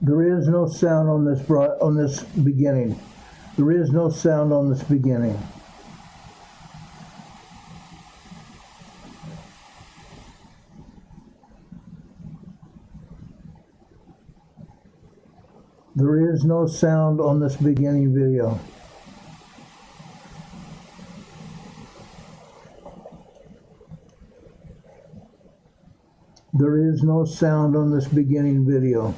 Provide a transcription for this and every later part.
There is no sound on this beginning. There is no sound on this beginning. There is no sound on this beginning video. There is no sound on this beginning video.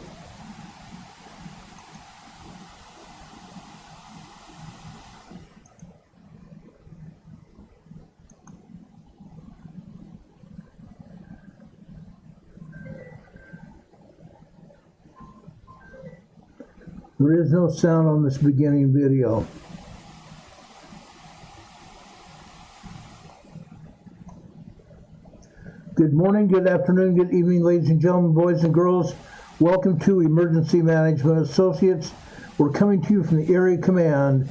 There is no sound on this beginning video. Good morning, good afternoon, good evening, ladies and gentlemen, boys and girls. Welcome to Emergency Management Associates. We're coming to you from the Area Command,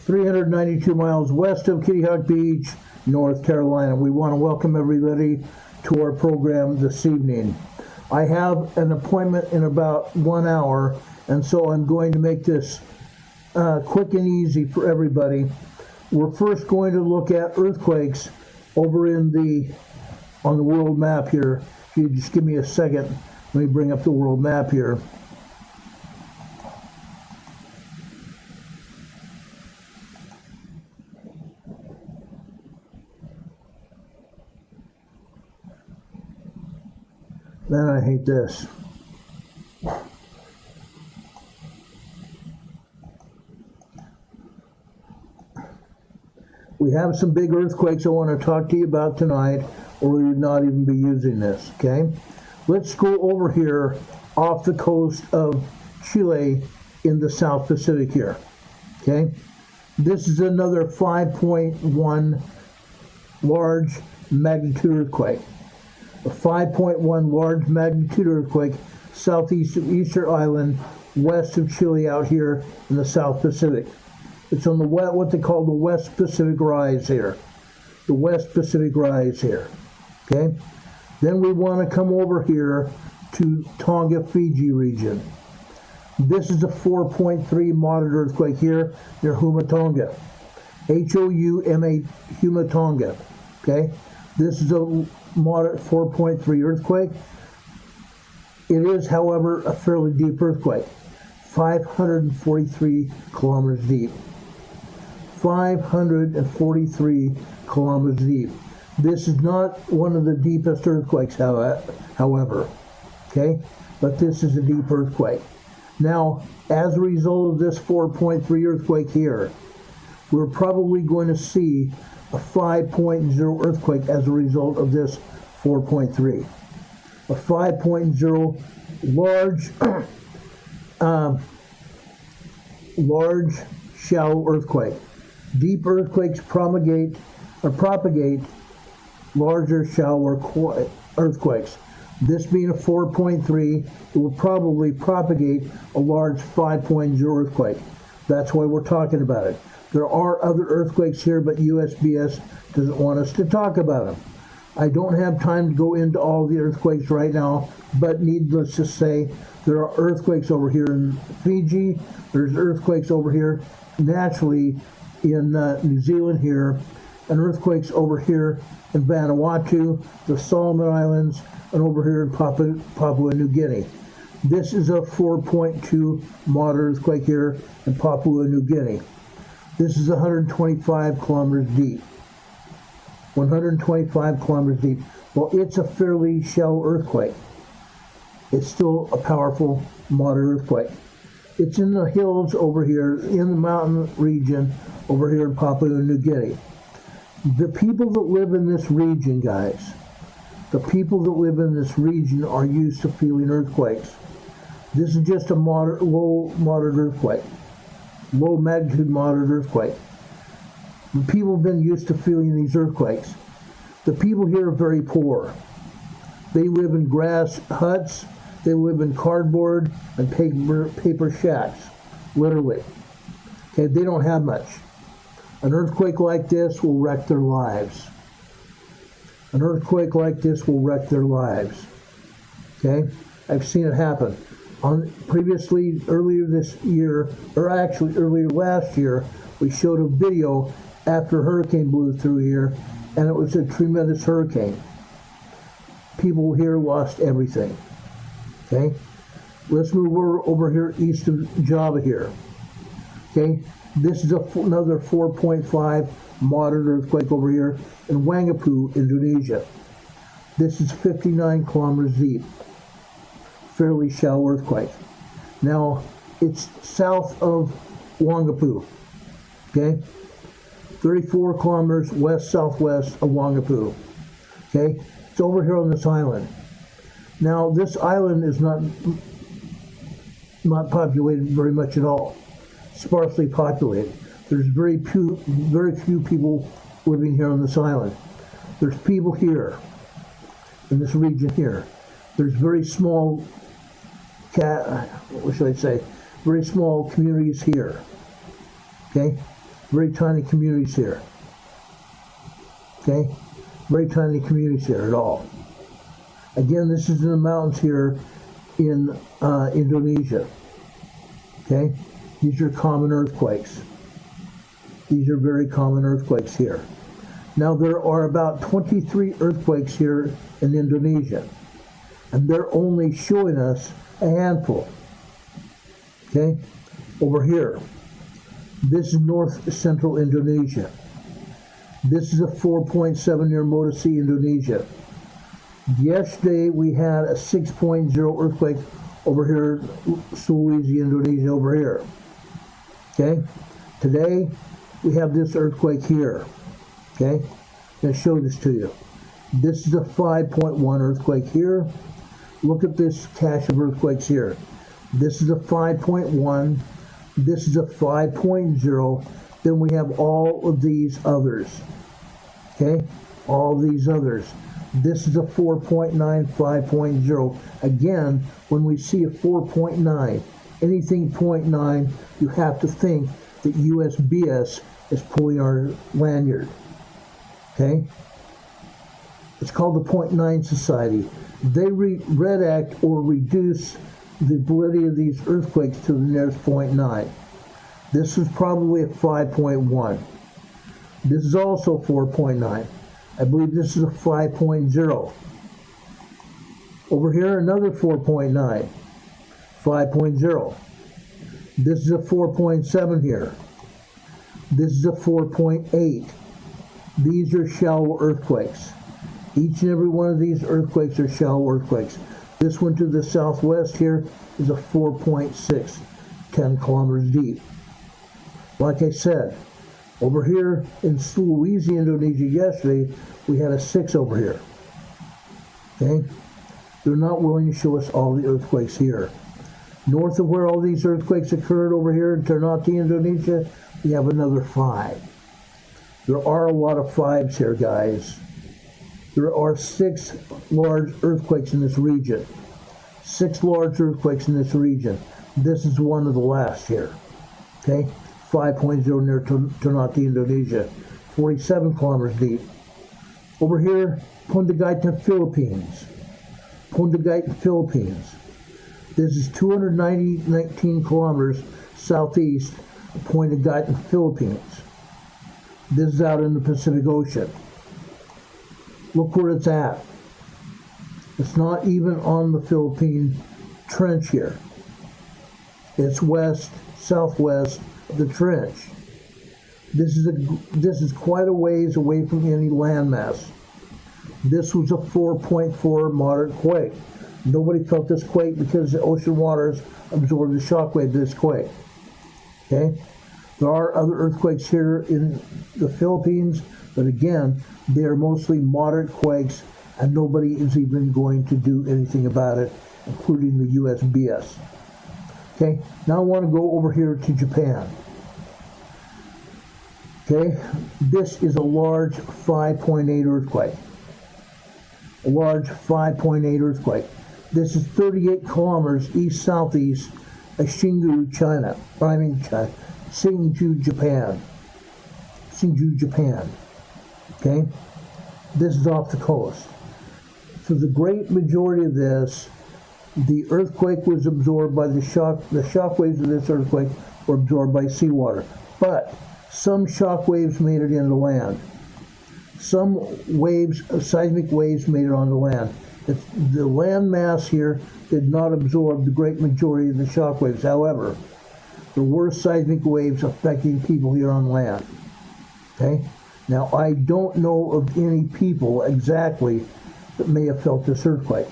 392 miles west of Kitty Hawk Beach, North Carolina. We want to welcome everybody to our program this evening. I have an appointment in about 1 hour, and so I'm going to make this quick and easy for everybody. We're first going to look at earthquakes over on the world map here. If you just give me a second, let me bring up the world map here. Man, I hate this. We have some big earthquakes I want to talk to you about tonight, or we would not even be using this, okay? Let's go over here off the coast of Chile in the South Pacific here, okay? This is another 5.1 large magnitude earthquake. A 5.1 large magnitude earthquake southeast of Easter Island, west of Chile out here in the South Pacific. It's on the what they call the West Pacific Rise here. The West Pacific Rise here. Okay? Then we want to come over here to Tonga, Fiji region. This is a 4.3 moderate earthquake here near Humatonga. H-O-U-M-A, Humatonga. Okay? This is a moderate 4.3 earthquake. It is, however, a fairly deep earthquake. 543 kilometers deep. 543 kilometers deep. This is not one of the deepest earthquakes, however, okay? But this is a deep earthquake. Now, as a result of this 4.3 earthquake here, we're probably going to see a 5.0 earthquake as a result of this 4.3. A 5.0 large shallow earthquake. Deep earthquakes propagate larger, shallower earthquakes. This being a 4.3, it will probably propagate a large 5.0 earthquake. That's why we're talking about it. There are other earthquakes here, but USGS doesn't want us to talk about them. I don't have time to go into all the earthquakes right now, but needless to say, there are earthquakes over here in Fiji. There's earthquakes over here naturally in New Zealand here, and earthquakes over here in Vanuatu, the Solomon Islands, and over here in Papua New Guinea. This is a 4.2 moderate earthquake here in Papua New Guinea. This is 125 kilometers deep. 125 kilometers deep. Well, it's a fairly shallow earthquake. It's still a powerful moderate earthquake. It's in the hills over here, in the mountain region over here in Papua New Guinea. The people that live in this region, guys, the people that live in this region are used to feeling earthquakes. This is just a moderate earthquake. Low magnitude moderate earthquake. The people have been used to feeling these earthquakes. The people here are very poor. They live in grass huts. They live in cardboard and paper shacks, literally. Okay, they don't have much. An earthquake like this will wreck their lives. An earthquake like this will wreck their lives. Okay, I've seen it happen. Earlier this year, or actually earlier last year, we showed a video after a hurricane blew through here, and it was a tremendous hurricane. People here lost everything. Okay, let's move over here east of Java here. Okay, this is another 4.5 moderate earthquake over here in Wangapu, Indonesia. This is 59 kilometers deep. Fairly shallow earthquake. Now, it's south of Wangapu, okay? 34 kilometers west-southwest of Wangapu, okay? It's over here on this island. Now, this island is not populated very much at all. Sparsely populated. There's very few people living here on this island. There's people here, in this region here. There's very small very small communities here. Okay? Very tiny communities here. Okay? Very tiny communities here at all. Again, this is in the mountains here in Indonesia. Okay? These are common earthquakes. These are very common earthquakes here. Now, there are about 23 earthquakes here in Indonesia, and they're only showing us a handful. Okay? Over here, this is north central Indonesia. This is a 4.7 near Motosi, Indonesia. Yesterday, we had a 6.0 earthquake over here, Sulawesi, Indonesia, over here. Okay? Today, we have this earthquake here. Okay? I'm going to show this to you. This is a 5.1 earthquake here. Look at this cache of earthquakes here. This is a 5.1. This is a 5.0. Then we have all of these others. Okay? All these others. This is a 4.9, 5.0. Again, when we see a 4.9, anything 0.9, you have to think that USGS is pulling our lanyard. Okay? It's called the 0.9 Society. They redact or reduce the validity of these earthquakes to the nearest 0.9. This is probably a 5.1. This is also 4.9. I believe this is a 5.0. Over here, another 4.9. 5.0. This is a 4.7 here. This is a 4.8. These are shallow earthquakes. Each and every one of these earthquakes are shallow earthquakes. This one to the southwest here is a 4.6, 10 kilometers deep. Like I said, over here in Sulawesi, Indonesia yesterday, we had a 6 over here. Okay? They're not willing to show us all the earthquakes here. North of where all these earthquakes occurred over here in Ternate, Indonesia, we have another 5. There are a lot of 5s here, guys. There are 6 large earthquakes in this region. 6 large earthquakes in this region. This is one of the last here. Okay? 5.0 near Ternate, Indonesia. 47 kilometers deep. Over here, Pundagitan, Philippines. Pundagitan, Philippines. This is 219 kilometers southeast of Pundagitan, Philippines. This is out in the Pacific Ocean. Look where it's at. It's not even on the Philippine trench here. It's west, southwest of the trench. This is quite a ways away from any landmass. This was a 4.4 moderate quake. Nobody felt this quake because the ocean waters absorbed the shockwave of this quake. Okay? There are other earthquakes here in the Philippines, but again, they are mostly moderate quakes, and nobody is even going to do anything about it, including the USGS. Okay, now I want to go over here to Japan. Okay, this is a large 5.8 earthquake. A large 5.8 earthquake. This is 38 kilometers east-southeast of Hsinchu, Japan. Hsinchu, Japan. Okay? This is off the coast. So the great majority of this The earthquake was absorbed by the shock waves of this earthquake were absorbed by seawater. But some shock waves made it into land. Some waves, seismic waves, made it onto land. The land mass here did not absorb the great majority of the shock waves. However, there were seismic waves affecting people here on land. Okay? Now, I don't know of any people exactly that may have felt this earthquake,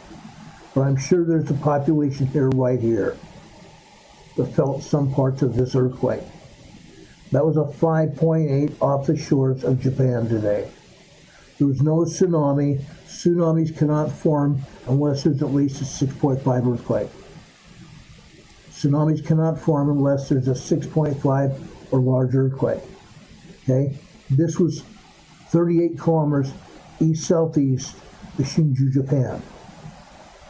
but I'm sure there's a population here right here that felt some parts of this earthquake. That was a 5.8 off the shores of Japan today. There was no tsunami. Tsunamis cannot form unless there's at least a 6.5 earthquake. Tsunamis cannot form unless there's a 6.5 or larger earthquake. Okay? This was 38 kilometers east-southeast of Shinju, Japan.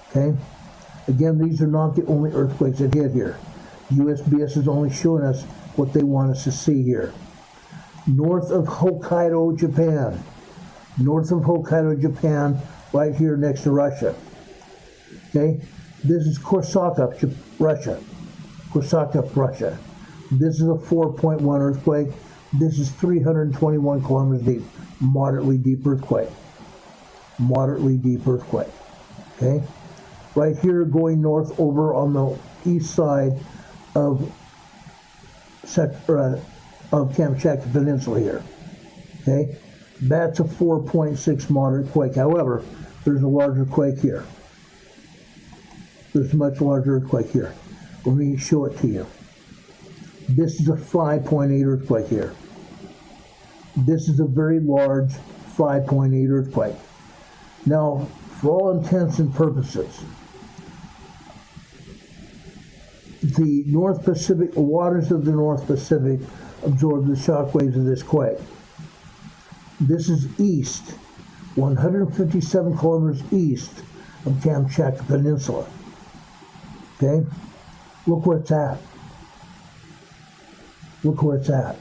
Okay? Again, these are not the only earthquakes that hit here. USGS is only showing us what they want us to see here. North of Hokkaido, Japan. North of Hokkaido, Japan, right here next to Russia. Okay? This is Korsakov, Russia. Korsakov, Russia. This is a 4.1 earthquake. This is 321 kilometers deep. Moderately deep earthquake. Moderately deep earthquake. Okay? Right here going north over on the east side of Kamchatka Peninsula here. Okay? That's a 4.6 moderate quake. However, there's a larger quake here. There's a much larger earthquake here. Let me show it to you. This is a 5.8 earthquake here. This is a very large 5.8 earthquake. Now, for all intents and purposes, the North Pacific, waters of the North Pacific absorbed the shock waves of this quake. This is east, 157 kilometers east of Kamchatka Peninsula. Okay? Look where it's at. Look where it's at.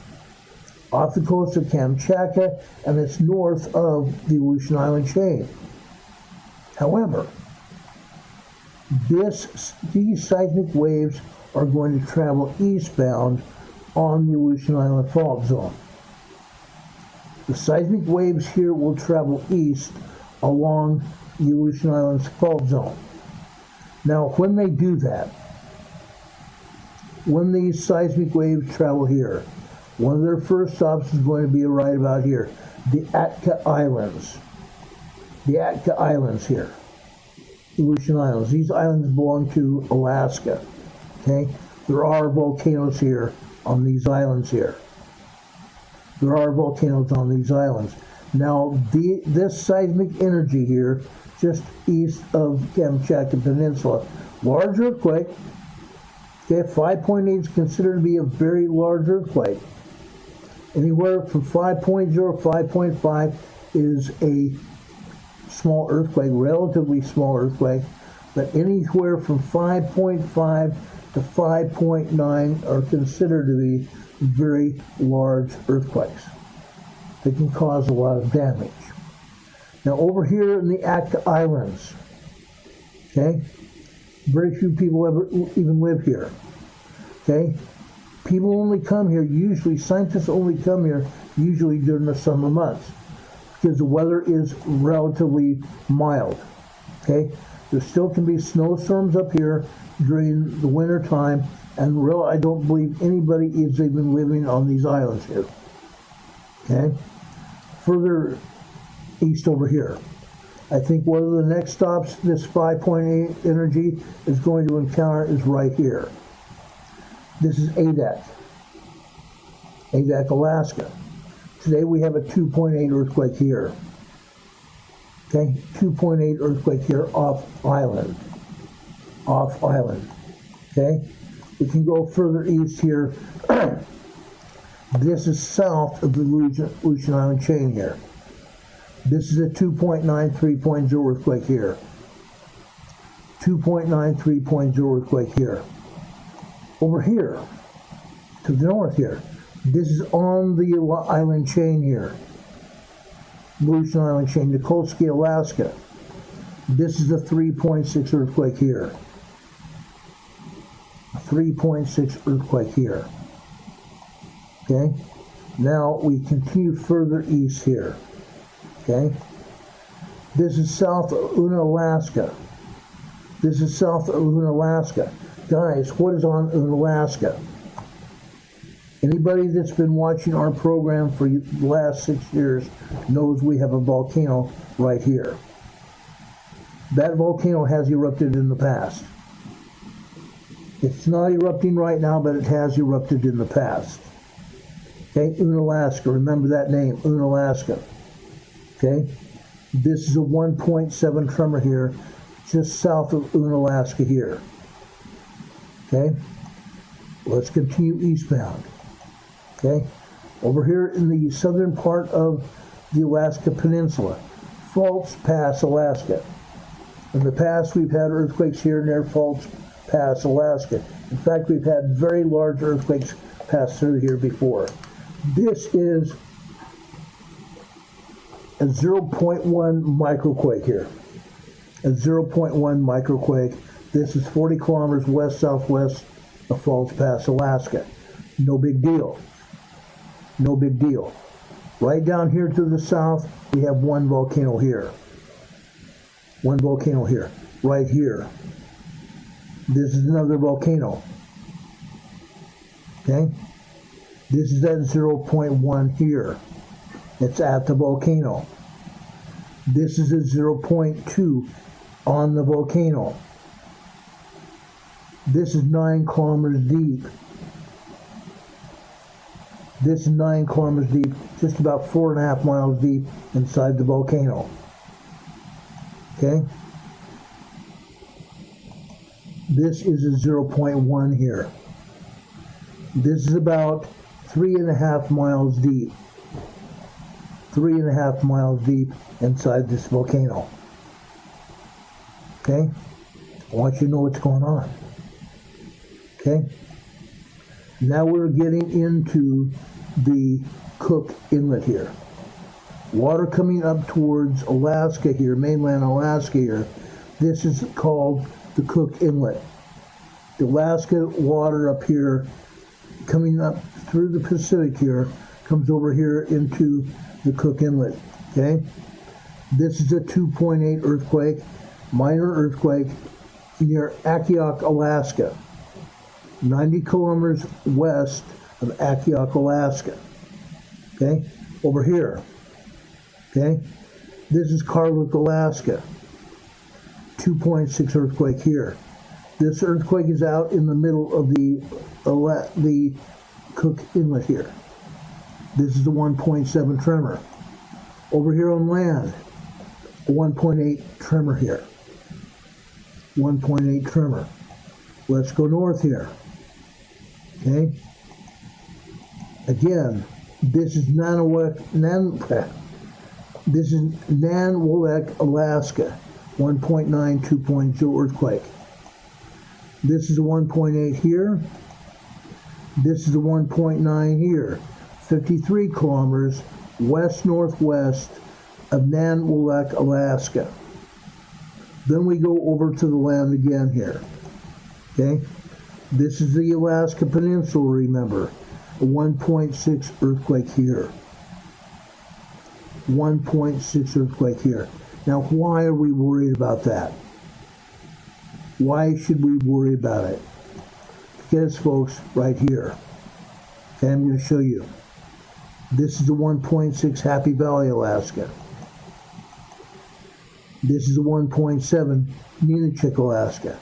Off the coast of Kamchatka, and it's north of the Aleutian Island chain. However, these seismic waves are going to travel eastbound on the Aleutian Island fault zone. The seismic waves here will travel east along the Aleutian Island's fault zone. Now, when they do that, when these seismic waves travel here, one of their first stops is going to be right about here, the Atka Islands. The Atka Islands here, Aleutian Islands. These islands belong to Alaska. Okay, there are volcanoes here on these islands here. There are volcanoes on these islands. Now, this seismic energy here, just east of Kamchatka Peninsula, large earthquake. Okay, 5.8 is considered to be a very large earthquake. Anywhere from 5.0 to 5.5 is a small earthquake, relatively small earthquake, but anywhere from 5.5 to 5.9 are considered to be very large earthquakes. They can cause a lot of damage. Now over here in the Atka Islands, okay, very few people ever even live here. Okay, people only come here, usually, scientists only come here usually during the summer months because the weather is relatively mild. Okay, there still can be snowstorms up here during the winter time, and I don't believe anybody is even living on these islands here. Okay, further east over here, I think one of the next stops this 5.8 energy is going to encounter is right here. This is Adak, Alaska. Today we have a 2.8 earthquake here. Okay, 2.8 earthquake here off island. Okay, we can go further east here. This is south of the Aleutian Island chain here. This is a 2.9 3.0 earthquake here. 2.9 3.0 earthquake here. Over here, to the north here, this is on the island chain here. Aleutian Island chain, Nikolsky, Alaska. This is a 3.6 earthquake here. 3.6 earthquake here. Okay? Now we continue further east here. Okay? This is south of Unalaska. This is south of Unalaska. Guys, what is on Unalaska? Anybody that's been watching our program for the last 6 years knows we have a volcano right here. That volcano has erupted in the past. It's not erupting right now, but it has erupted in the past. Okay, Unalaska, remember that name, Unalaska. Okay, this is a 1.7 tremor here, just south of Unalaska here. Okay, let's continue eastbound. Okay, over here in the southern part of the Alaska Peninsula, Faults Pass, Alaska. In the past, we've had earthquakes here near Faults Pass, Alaska. In fact, we've had very large earthquakes pass through here before. This is a 0.1 microquake here. A 0.1 microquake. This is 40 kilometers west-southwest of Faults Pass, Alaska. No big deal. No big deal. Right down here to the south, we have one volcano here. One volcano here. Right here. This is another volcano. Okay? This is at 0.1 here. It's at the volcano. This is a 0.2 on the volcano. This is 9 kilometers deep. This is 9 kilometers deep, just about 4.5 miles deep inside the volcano. Okay? This is a 0.1 here. This is about 3.5 miles deep. 3.5 miles deep inside this volcano. Okay? I want you to know what's going on. Okay? Now we're getting into the Cook Inlet here. Water coming up towards Alaska here, mainland Alaska here. This is called the Cook Inlet. The Alaska water up here coming up through the Pacific here comes over here into the Cook Inlet. Okay? This is a 2.8 earthquake, minor earthquake near Akiak, Alaska. 90 kilometers west of Akiak, Alaska. Okay? Over here. Okay? This is Karluk, Alaska. 2.6 earthquake here. This earthquake is out in the middle of the Cook Inlet here. This is the 1.7 tremor. Over here on land, a 1.8 tremor here. 1.8 tremor. Let's go north here. Okay? Again, this is Nanwalek, Alaska. 1.9, 2.0 earthquake. This is a 1.8 here. This is a 1.9 here. 53 kilometers west-northwest of Nanwalek, Alaska. Then we go over to the land again here. Okay? This is the Alaska Peninsula, remember. A 1.6 earthquake here. 1.6 earthquake here. Now, why are we worried about that? Why should we worry about it? Because, folks, right here. Okay, I'm going to show you. This is a 1.6 Happy Valley, Alaska. This is a 1.7 Ninachik, Alaska.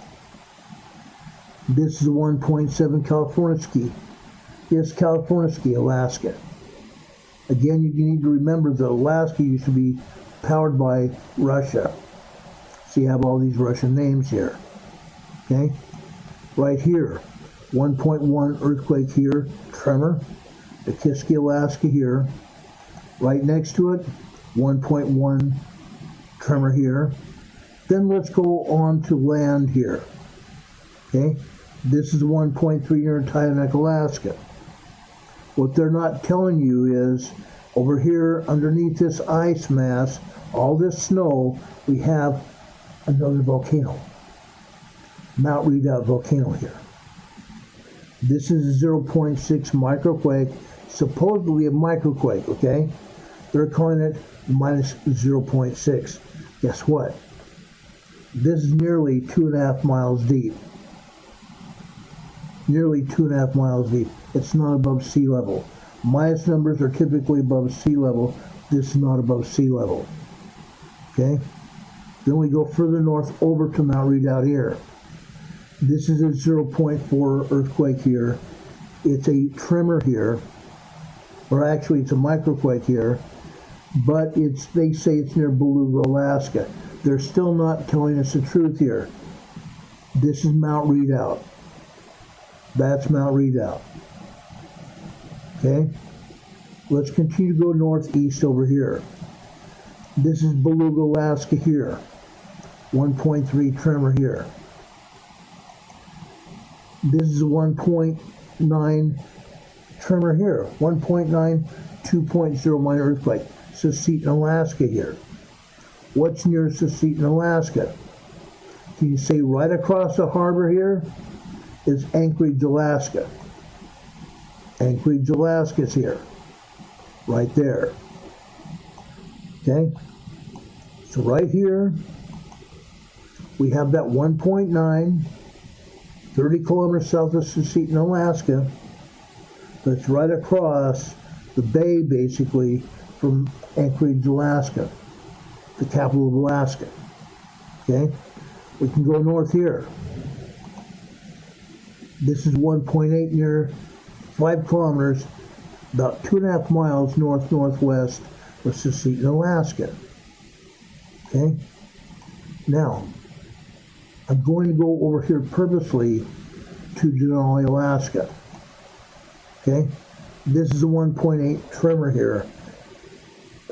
This is a 1.7 California. Yes, California, Alaska. Again, you need to remember that Alaska used to be powered by Russia. So you have all these Russian names here. Okay? Right here, 1.1 earthquake here, tremor. The Cascadia, Alaska here. Right next to it, 1.1 tremor here. Then let's go on to land here. Okay? This is 1.3 near Tyonek, Alaska. What they're not telling you is, over here underneath this ice mass, all this snow, we have another volcano. Mount Redoubt volcano here. This is a 0.6 microquake, supposedly a microquake, okay? They're calling it minus 0.6. Guess what? This is nearly 2.5 miles deep. Nearly 2.5 miles deep. It's not above sea level. Minus numbers are typically above sea level. This is not above sea level. Okay? Then we go further north over to Mount Redoubt here. This is a 0.4 earthquake here. It's a tremor here, or actually it's a microquake here, but they say it's near Beluga, Alaska. They're still not telling us the truth here. This is Mount Redoubt. That's Mount Redoubt. Okay? Let's continue to go northeast over here. This is Beluga, Alaska here. 1.3 tremor here. This is a 1.9 tremor here. 1.9, 2.0 minor earthquake. Secedon, Alaska here. What's near Secedon, Alaska? Can you say right across the harbor here is Anchorage, Alaska. Anchorage, Alaska is here. Right there. Okay? So right here, we have that 1.9, 30 kilometers south of Secedon, Alaska. That's right across the bay, basically, from Anchorage, Alaska, the capital of Alaska. Okay? We can go north here. This is 1.8 near 5 kilometers, about 2.5 miles north-northwest of Secedon, Alaska. Okay? Now, I'm going to go over here purposely to Denali, Alaska. Okay? This is a 1.8 tremor here,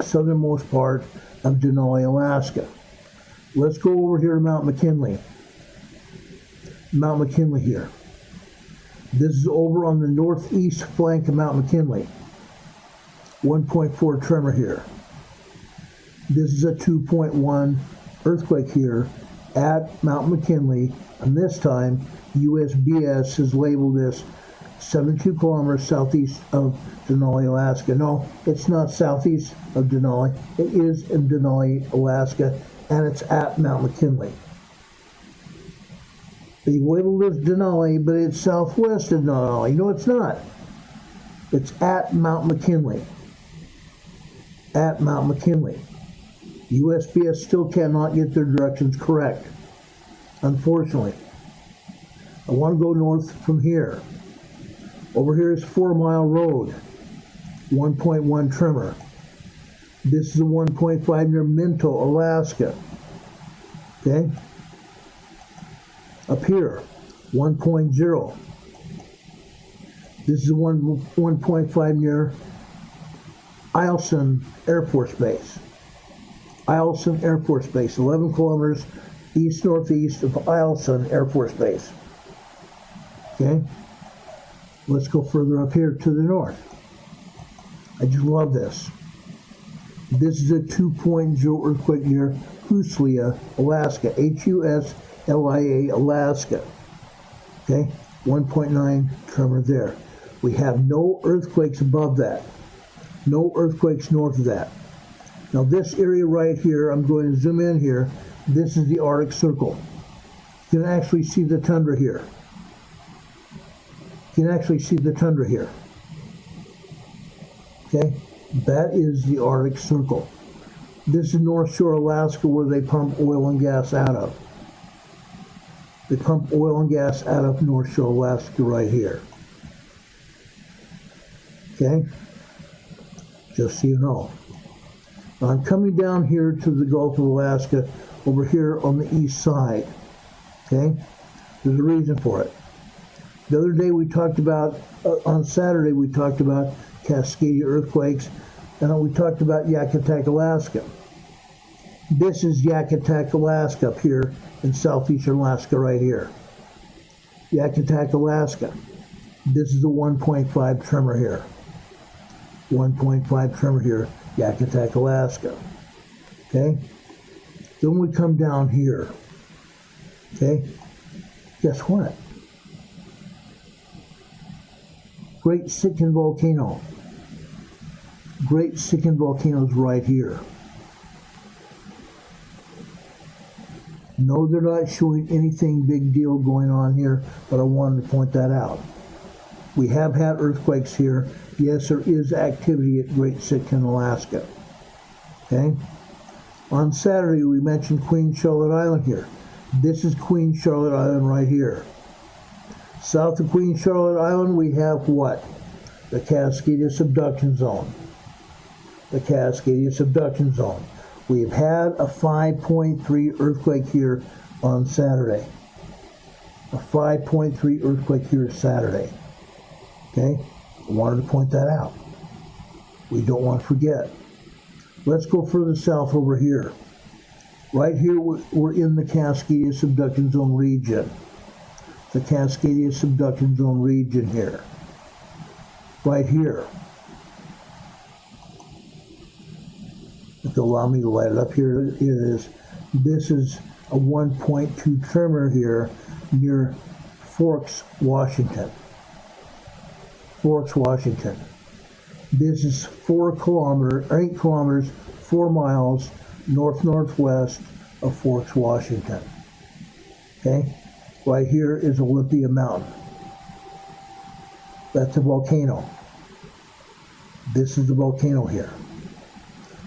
southernmost part of Denali, Alaska. Let's go over here to Mount McKinley. Mount McKinley here. This is over on the northeast flank of Mount McKinley. 1.4 tremor here. This is a 2.1 earthquake here at Mount McKinley, and this time USGS has labeled this 72 kilometers southeast of Denali, Alaska. No, it's not southeast of Denali. It is in Denali, Alaska, and it's at Mount McKinley. They labeled it as Denali, but it's southwest of Denali. No, it's not. It's at Mount McKinley. At Mount McKinley. USGS still cannot get their directions correct, unfortunately. I want to go north from here. Over here is 4 Mile Road, 1.1 tremor. This is a 1.5 near Minto, Alaska. Okay? Up here, 1.0. This is a 1.5 near Eielson Air Force Base. Eielson Air Force Base, 11 kilometers east-northeast of Eielson Air Force Base. Okay? Let's go further up here to the north. I just love this. This is a 2.0 earthquake near Huslia, Alaska. Huslia, Alaska. Okay? 1.9 tremor there. We have no earthquakes above that. No earthquakes north of that. Now this area right here, I'm going to zoom in here. This is the Arctic Circle. You can actually see the tundra here. You can actually see the tundra here. Okay? That is the Arctic Circle. This is North Shore, Alaska, where they pump oil and gas out of. They pump oil and gas out of North Shore, Alaska right here. Okay? Just so you know. Now I'm coming down here to the Gulf of Alaska, over here on the east side. Okay? There's a reason for it. The other day we talked about, on Saturday we talked about Cascadia earthquakes, and we talked about Yakutak, Alaska. This is Yakutak, Alaska up here in southeastern Alaska right here. Yakutak, Alaska. This is a 1.5 tremor here. 1.5 tremor here, Yakutak, Alaska. Okay? Then we come down here. Okay? Guess what? Great Sitka Volcano. Great Sitka Volcano is right here. No, they're not showing anything big deal going on here, but I wanted to point that out. We have had earthquakes here. Yes, there is activity at Great Sitka in Alaska. Okay? On Saturday, we mentioned Queen Charlotte Island here. This is Queen Charlotte Island right here. South of Queen Charlotte Island, we have what? The Cascadia subduction zone. The Cascadia subduction zone. We've had a 5.3 earthquake here on Saturday. A 5.3 earthquake here Saturday. Okay? I wanted to point that out. We don't want to forget. Let's go further south over here. Right here, we're in the Cascadia subduction zone region. The Cascadia subduction zone region here. Right here. If they'll allow me to light it up here, it is. This is a 1.2 tremor here near Forks, Washington. Forks, Washington. This is 8 kilometers, 4 miles northwest of Forks, Washington. Okay? Right here is Olympia Mountain. That's a volcano. This is the volcano here.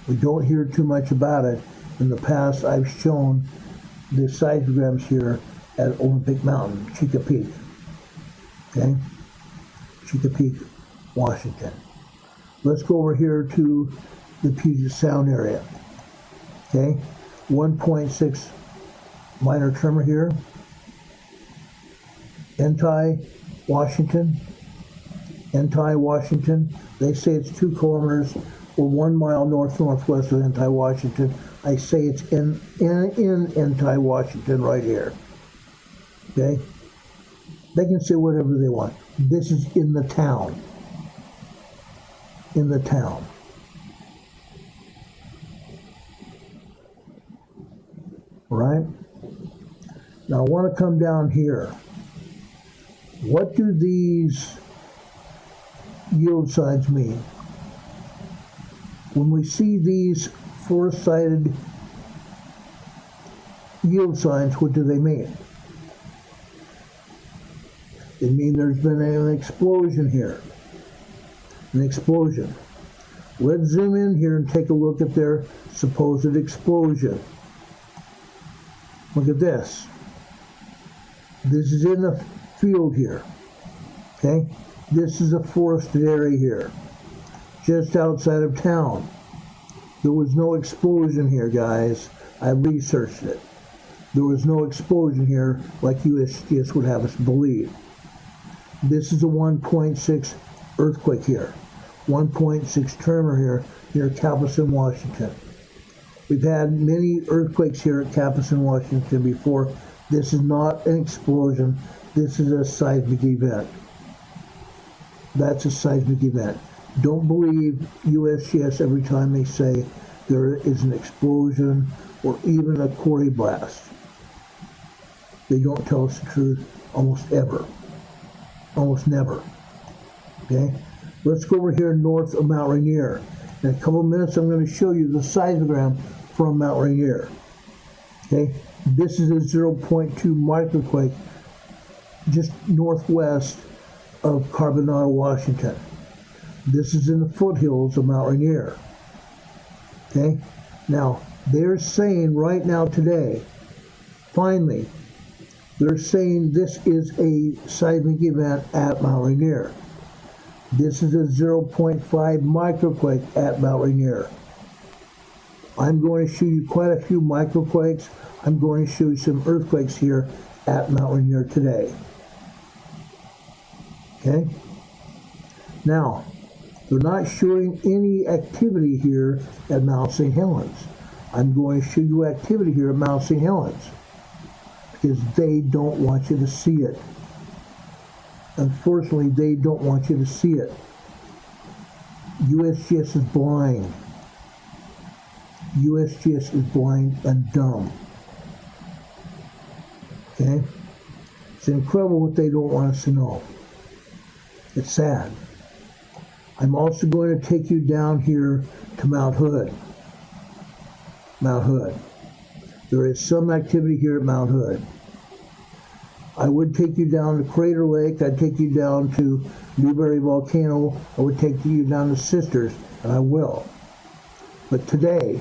We don't hear too much about it. In the past, I've shown the seismograms here at Olympic Mountain, Chica Peak. Okay? Chica Peak, Washington. Let's go over here to the Puget Sound area. Okay? 1.6 minor tremor here. Entei, Washington. Entei, Washington. They say it's 2 kilometers or 1 mile northwest of Entei, Washington. I say it's in Entei, Washington right here. Okay? They can say whatever they want. This is in the town. In the town. Right? Now I want to come down here. What do these yield signs mean? When we see these four-sided yield signs, what do they mean? They mean there's been an explosion here. An explosion. Let's zoom in here and take a look at their supposed explosion. Look at this. This is in the field here. Okay? This is a forested area here. Just outside of town. There was no explosion here, guys. I researched it. There was no explosion here like USGS would have us believe. This is a 1.6 earthquake here. 1.6 tremor here near Capucin, Washington. We've had many earthquakes here at Capucin, Washington before. This is not an explosion. This is a seismic event. That's a seismic event. Don't believe USGS every time they say there is an explosion or even a quarry blast. They don't tell us the truth almost ever. Almost never. Okay? Let's go over here north of Mount Rainier. In a couple of minutes, I'm going to show you the seismogram from Mount Rainier. Okay? This is a 0.2 microquake just northwest of Carbonado, Washington. This is in the foothills of Mount Rainier. Okay? Now, they're saying right now today, finally, they're saying this is a seismic event at Mount Rainier. This is a 0.5 microquake at Mount Rainier. I'm going to show you quite a few microquakes. I'm going to show you some earthquakes here at Mount Rainier today. Okay? Now, they're not showing any activity here at Mount St. Helens. I'm going to show you activity here at Mount St. Helens because they don't want you to see it. Unfortunately, they don't want you to see it. USGS is blind. USGS is blind and dumb. Okay? It's incredible what they don't want us to know. It's sad. I'm also going to take you down here to Mount Hood. Mount Hood. There is some activity here at Mount Hood. I would take you down to Crater Lake. I'd take you down to Newberry Volcano. I would take you down to Sisters, and I will. But today,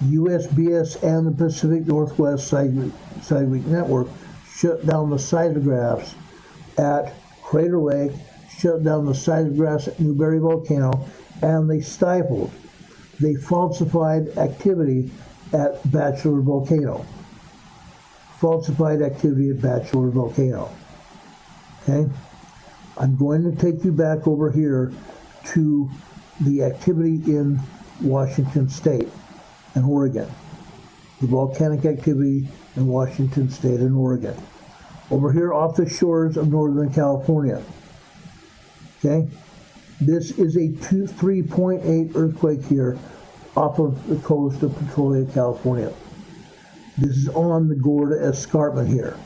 USBS and the Pacific Northwest Seismic Network shut down the seismographs at Crater Lake, shut down the seismographs at Newberry Volcano, and they falsified activity at Bachelor Volcano. Falsified activity at Bachelor Volcano. Okay? I'm going to take you back over here to the activity in Washington State and Oregon. The volcanic activity in Washington State and Oregon. Over here off the shores of Northern California. Okay? This is a 3.8 earthquake here off of the coast of Petrolia, California. This is on the Gorda Escarpment here.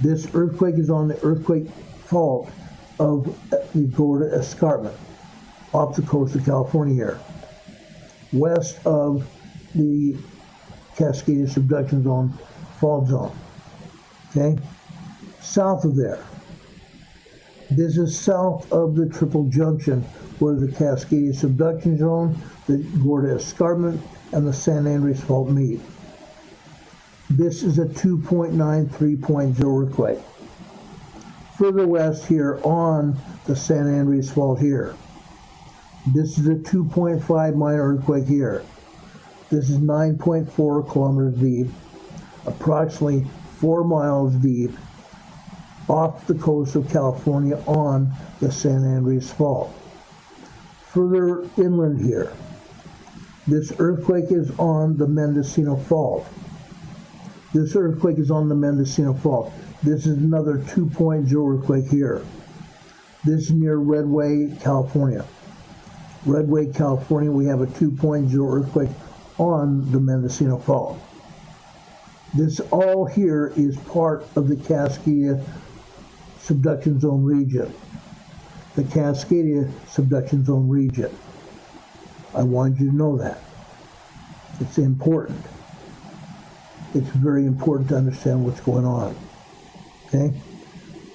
This earthquake is on the earthquake fault of the Gorda Escarpment off the coast of California here, west of the Cascadia subduction zone fault zone. Okay? South of there. This is south of the triple junction where the Cascadia subduction zone, the Gorda Escarpment, and the San Andreas Fault meet. This is a 2.93.0 earthquake. Further west here on the San Andreas Fault here. This is a 2.5 minor earthquake here. This is 9.4 kilometers deep, approximately 4 miles deep, off the coast of California on the San Andreas Fault. Further inland here, this earthquake is on the Mendocino Fault. This earthquake is on the Mendocino Fault. This is another 2.0 earthquake here. This is near Redway, California. Redway, California, we have a 2.0 earthquake on the Mendocino Fault. This all here is part of the Cascadia subduction zone region. The Cascadia subduction zone region. I wanted you to know that. It's important. It's very important to understand what's going on. Okay?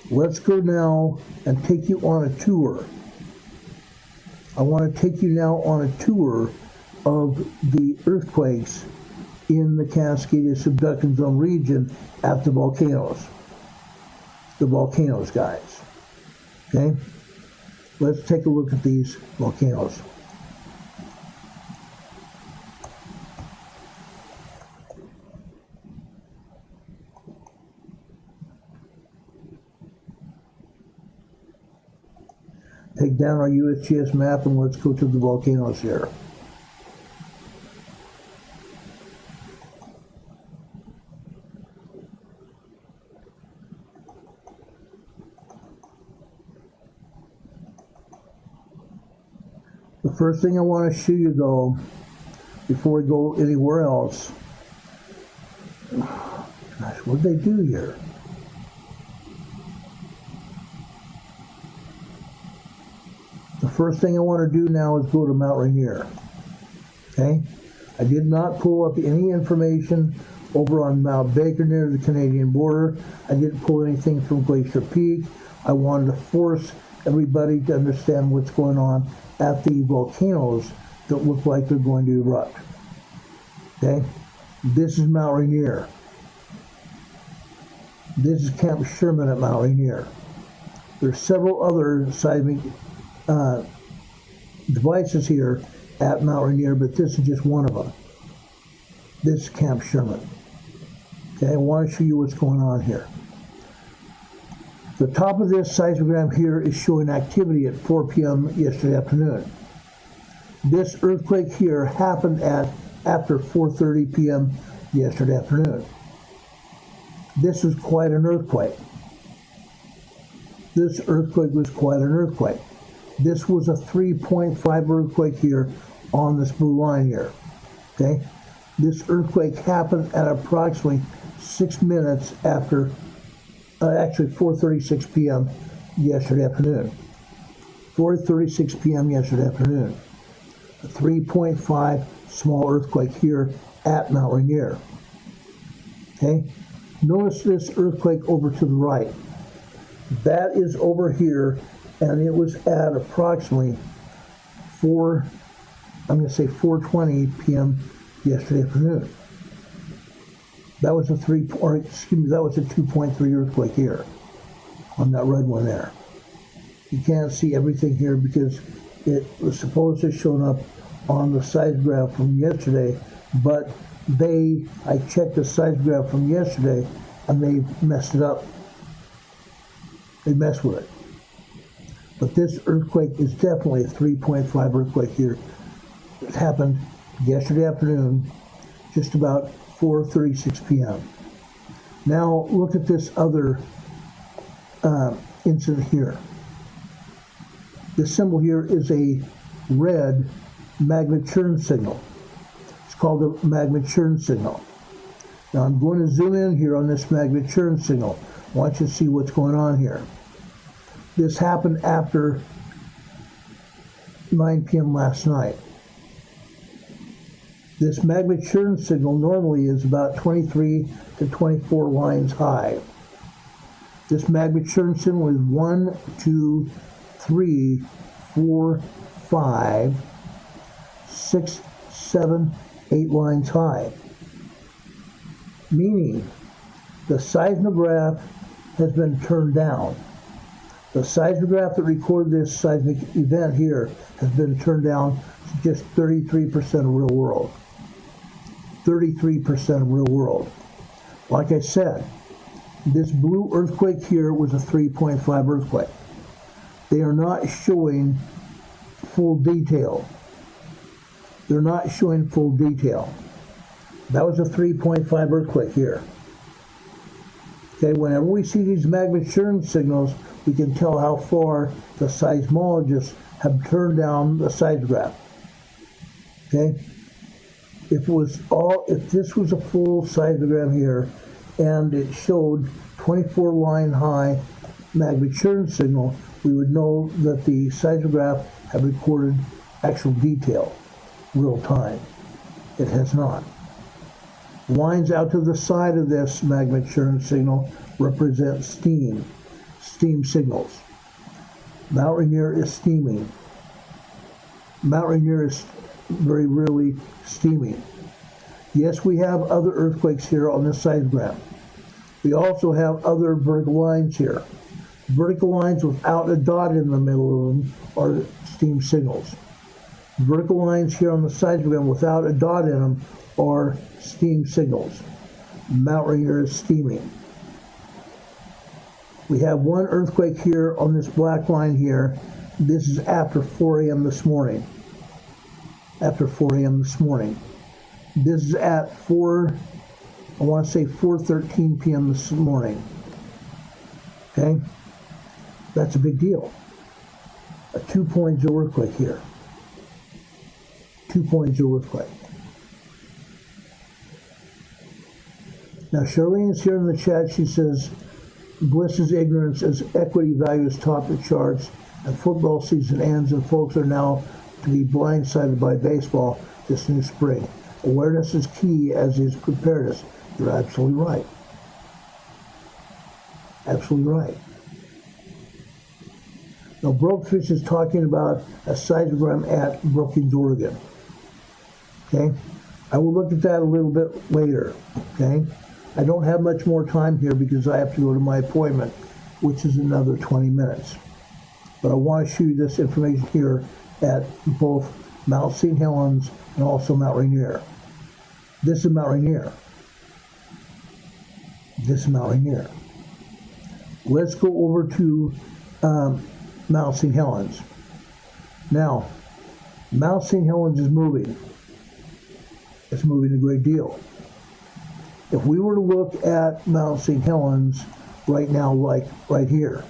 Let's go now and take you on a tour. I want to take you now on a tour of the earthquakes in the Cascadia subduction zone region at the volcanoes. The volcanoes, guys. Okay? Let's take a look at these volcanoes. Take down our USGS map and let's go to the volcanoes here. The first thing I want to show you though, before we go anywhere else, gosh, what did they do here? The first thing I want to do now is go to Mount Rainier. Okay? I did not pull up any information over on Mount Baker near the Canadian border. I didn't pull anything from Glacier Peak. I wanted to force everybody to understand what's going on at the volcanoes that look like they're going to erupt. Okay? This is Mount Rainier. This is Camp Sherman at Mount Rainier. There's several other seismic devices here at Mount Rainier, but this is just one of them. This is Camp Sherman. Okay, I want to show you what's going on here. The top of this seismogram here is showing activity at 4 p.m. yesterday afternoon. This earthquake here happened at after 4:30 p.m. yesterday afternoon. This was quite an earthquake. This earthquake was quite an earthquake. This was a 3.5 earthquake here on this blue line here. Okay? This earthquake happened at approximately 6 minutes after, actually 4:36 p.m. yesterday afternoon. 4:36 p.m. yesterday afternoon. A 3.5 small earthquake here at Mount Rainier. Okay? Notice this earthquake over to the right. That is over here, and it was at approximately 4:20 p.m. yesterday afternoon. That was a 2.3 earthquake here on that red one there. You can't see everything here because it was supposed to have shown up on the seismograph from yesterday, but I checked the seismograph from yesterday and they messed it up. They messed with it. But this earthquake is definitely a 3.5 earthquake here. It happened yesterday afternoon, just about 4:36 p.m. Now look at this other incident here. This symbol here is a red magma churn signal. It's called a magma churn signal. Now I'm going to zoom in here on this magma churn signal. I want you to see what's going on here. This happened after 9 p.m. last night. This magma churn signal normally is about 23 to 24 lines high. This magma churn signal is 1, 2, 3, 4, 5, 6, 7, 8 lines high. Meaning the seismograph has been turned down. The seismograph that recorded this seismic event here has been turned down to just 33% of real world. 33% of real world. Like I said, this blue earthquake here was a 3.5 earthquake. They are not showing full detail. They're not showing full detail. That was a 3.5 earthquake here. Okay, whenever we see these magma churn signals, we can tell how far the seismologists have turned down the seismograph. Okay? If this was a full seismogram here and it showed 24 line high magma churn signal, we would know that the seismograph had recorded actual detail, real time. It has not. Lines out to the side of this magma churn signal represent steam signals. Mount Rainier is steaming. Mount Rainier is very rarely steaming. Yes, we have other earthquakes here on this seismograph. We also have other vertical lines here. Vertical lines without a dot in the middle of them are steam signals. Vertical lines here on the seismogram without a dot in them are steam signals. Mount Rainier is steaming. We have one earthquake here on this black line here. This is after 4 a.m. this morning. After 4 a.m. this morning. This is at 4:13 p.m. this morning. Okay? That's a big deal. A 2.0 earthquake here. 2.0 earthquake. Now Charlene is here in the chat. She says, Bliss's ignorance as equity values top the charts and football season ends and folks are now to be blindsided by baseball this new spring. Awareness is key, as is preparedness. You're absolutely right. Absolutely right. Now, Brokefish is talking about a seismogram at Brookings, Oregon. Okay? I will look at that a little bit later. Okay? I don't have much more time here because I have to go to my appointment, which is another 20 minutes. But I want to show you this information here at both Mount St. Helens and also Mount Rainier. This is Mount Rainier. This is Mount Rainier. Let's go over to Mount St. Helens. Now, Mount St. Helens is moving. It's moving a great deal. If we were to look at Mount St. Helens right now, like right here,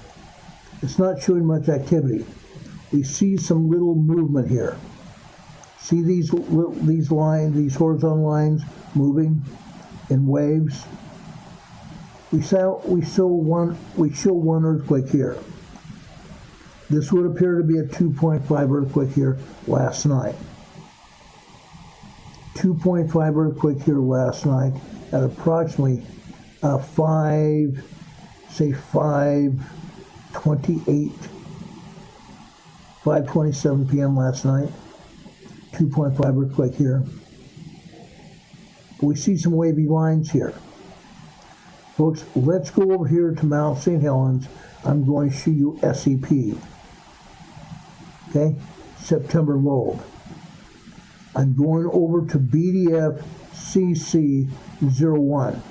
it's not showing much activity. We see some little movement here. See these lines, these horizontal lines moving in waves. We show one earthquake here. This would appear to be a 2.5 earthquake here last night. 2.5 earthquake here last night at approximately 5:27 p.m. last night. 2.5 earthquake here. We see some wavy lines here. Folks, let's go over here to Mount St. Helens. I'm going to show you SEP. Okay? September lobe. I'm going over to BDF CC01.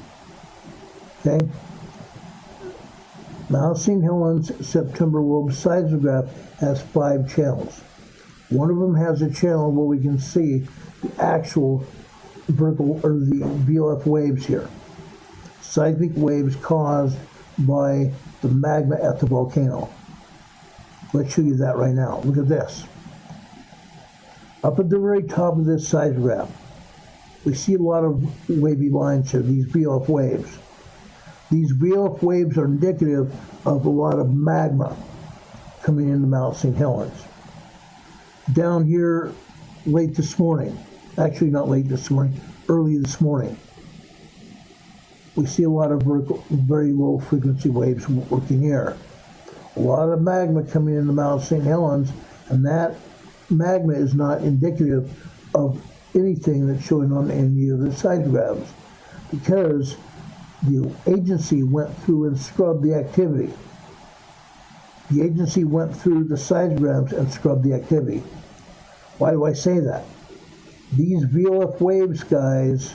Okay? Mount St. Helens September lobe seismograph has 5 channels. One of them has a channel where we can see the actual vertical or the VLF waves here. Seismic waves caused by the magma at the volcano. Let's show you that right now. Look at this. Up at the very top of this seismograph, we see a lot of wavy lines here, these VLF waves. These VLF waves are indicative of a lot of magma coming into Mount St. Helens. Down here late this morning, actually not late this morning, early this morning, we see a lot of very low frequency waves working here. A lot of magma coming into Mount St. Helens, and that magma is not indicative of anything that's showing on any of the seismographs because the agency went through and scrubbed the activity. The agency went through the seismographs and scrubbed the activity. Why do I say that? These VLF waves, guys,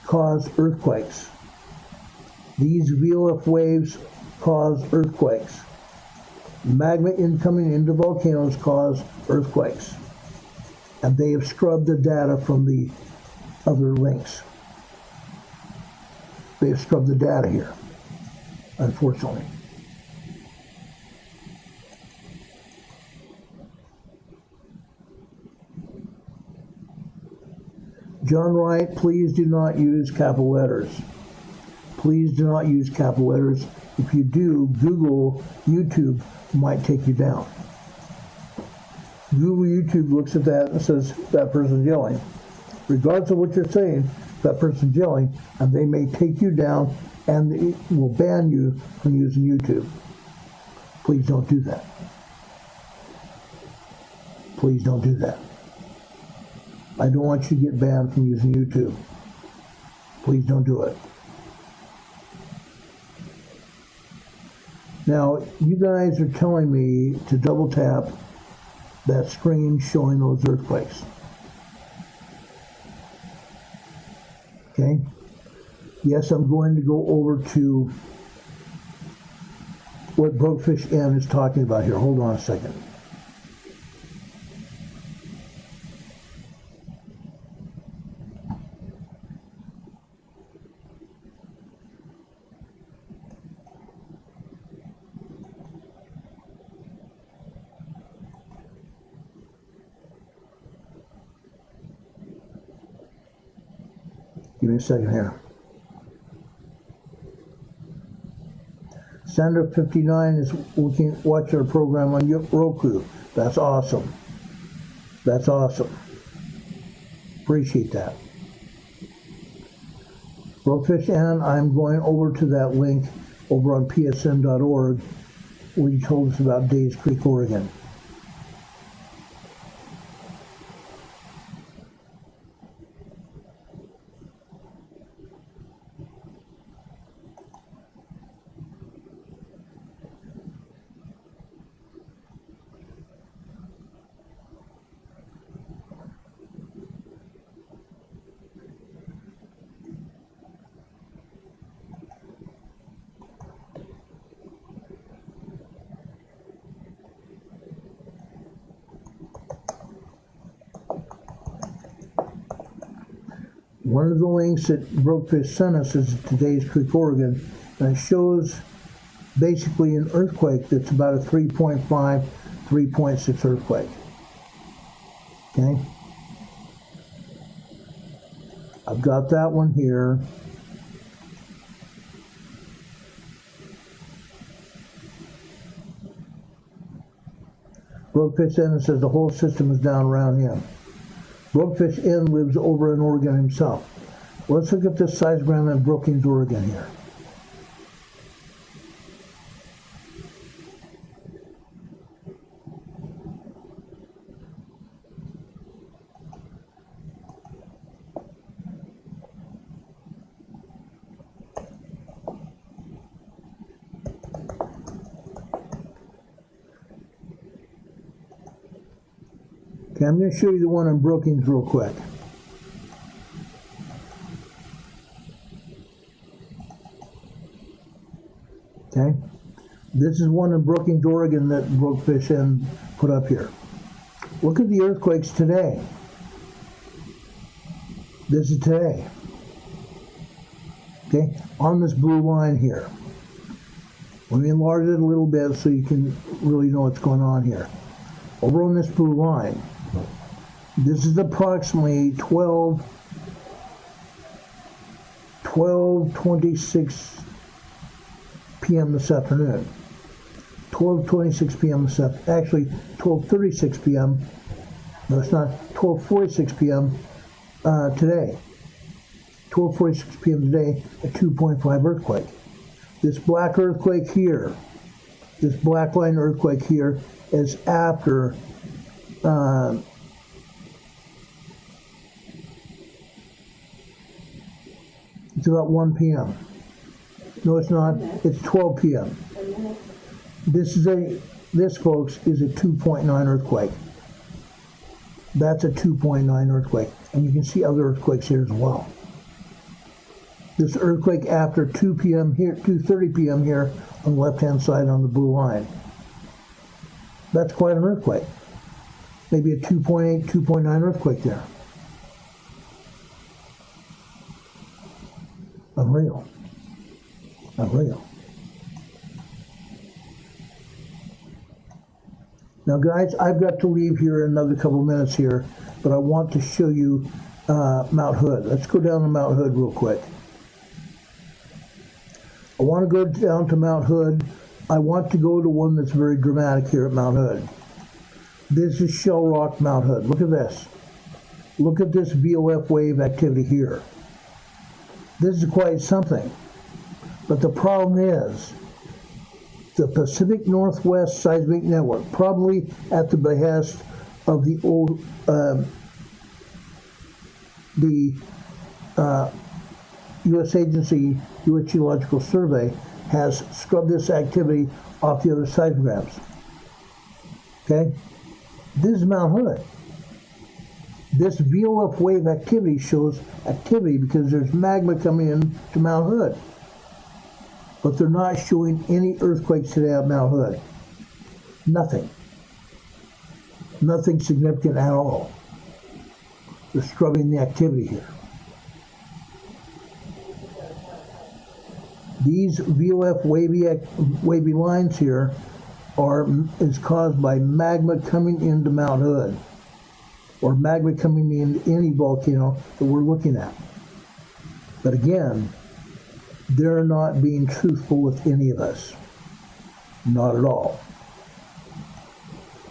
cause earthquakes. These VLF waves cause earthquakes. Magma incoming into volcanoes cause earthquakes. And they have scrubbed the data from the other links. They have scrubbed the data here, unfortunately. John Wright, please do not use capital letters. Please do not use capital letters. If you do, Google, YouTube might take you down. Google, YouTube looks at that and says, that person's yelling. Regardless of what you're saying, that person's yelling, and they may take you down and it will ban you from using YouTube. Please don't do that. Please don't do that. I don't want you to get banned from using YouTube. Please don't do it. Now, you guys are telling me to double tap that screen showing those earthquakes. Okay? Yes, I'm going to go over to what Brokefish N is talking about here. Hold on a second. Give me a second here. Sandra 59 is watching our program on Roku. That's awesome. That's awesome. Appreciate that. Brokefish Ann, I'm going over to that link over on psn.org where you told us about Days Creek, Oregon. One of the links that Brokefish sent us is today's Creek, Oregon, and it shows basically an earthquake that's about a 3.5, 3.6 earthquake. Okay? I've got that one here. Brokefish N says the whole system is down around him. Brokefish N lives over in Oregon himself. Let's look at this seismogram in Brookings, Oregon here. Okay, I'm going to show you the one in Brookings real quick. Okay, this is one in Brookings, Oregon that Brokefish N put up here. Look at the earthquakes today. This is today. Okay, on this blue line here. Let me enlarge it a little bit so you can really know what's going on here. Over on this blue line, this is approximately 12:26 p.m. this afternoon. 12:26 p.m. this afternoon. Actually, 12:36 p.m. No, it's not. 12:46 p.m. Today. 12:46 p.m. today, a 2.5 earthquake. This black earthquake here, this black line earthquake here, is after it's about 1 p.m. No, it's not. It's 12 p.m. This, folks, is a 2.9 earthquake. That's a 2.9 earthquake. And you can see other earthquakes here as well. This earthquake after 2 p.m. here, 2:30 p.m. here on the left-hand side on the blue line. That's quite an earthquake. Maybe a 2.8, 2.9 earthquake there. Unreal. Unreal. Now, guys, I've got to leave here in another couple of minutes here, but I want to show you Mount Hood. Let's go down to Mount Hood real quick. I want to go down to Mount Hood. I want to go to one that's very dramatic here at Mount Hood. This is Shell Rock Mount Hood. Look at this. Look at this VOF wave activity here. This is quite something. But the problem is, the Pacific Northwest Seismic Network, probably at the behest of the old, U.S. agency, U.S. Geological Survey, has scrubbed this activity off the other seismograms. Okay? This is Mount Hood. This VOF wave activity shows activity because there's magma coming in to Mount Hood. But they're not showing any earthquakes today at Mount Hood. Nothing. Nothing significant at all. They're scrubbing the activity here. These VOF wavy lines here is caused by magma coming into Mount Hood, or magma coming into any volcano that we're looking at. But again, they're not being truthful with any of us. Not at all.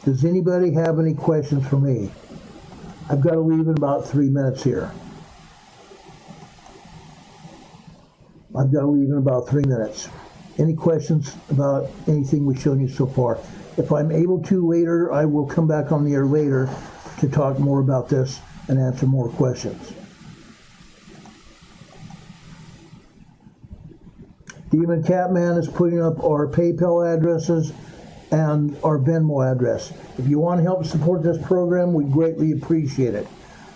Does anybody have any questions for me? I've got to leave in about 3 minutes here. I've got to leave in about 3 minutes. Any questions about anything we've shown you so far? If I'm able to later, I will come back on the air later to talk more about this and answer more questions. Demon Catman is putting up our PayPal addresses and our Venmo address. If you want to help support this program, we greatly appreciate it.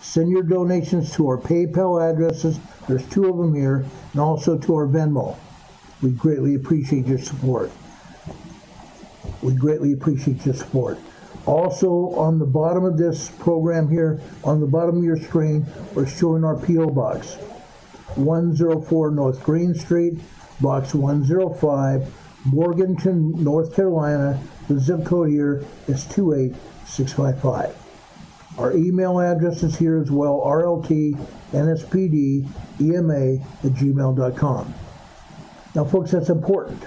Send your donations to our PayPal addresses. There's 2 of them here, and also to our Venmo. We greatly appreciate your support. We greatly appreciate your support. Also, on the bottom of this program here, on the bottom of your screen, we're showing our P.O. Box. 104 North Green Street, Box 105, Morganton, North Carolina. The zip code here is 28655. Our email address is here as well, rltnspdema@gmail.com. Now, folks, that's important.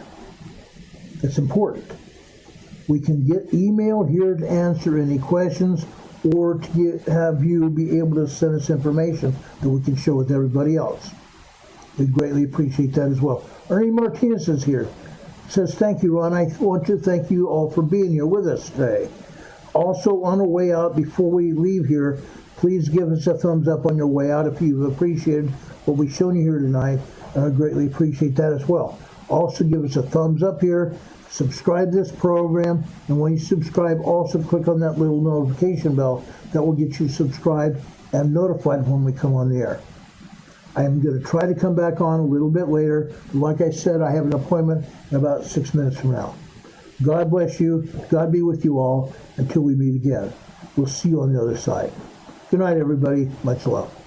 It's important. We can get email here to answer any questions or to have you be able to send us information that we can share with everybody else. We greatly appreciate that as well. Ernie Martinez is here. Says, thank you, Ron. I want to thank you all for being here with us today. Also, on the way out, before we leave here, please give us a thumbs up on your way out if you've appreciated what we've shown you here tonight, and I greatly appreciate that as well. Also, give us a thumbs up here, subscribe to this program, and when you subscribe, also click on that little notification bell. That will get you subscribed and notified when we come on the air. I am going to try to come back on a little bit later. Like I said, I have an appointment in about 6 minutes from now. God bless you. God be with you all until we meet again. We'll see you on the other side. Good night, everybody. Much love.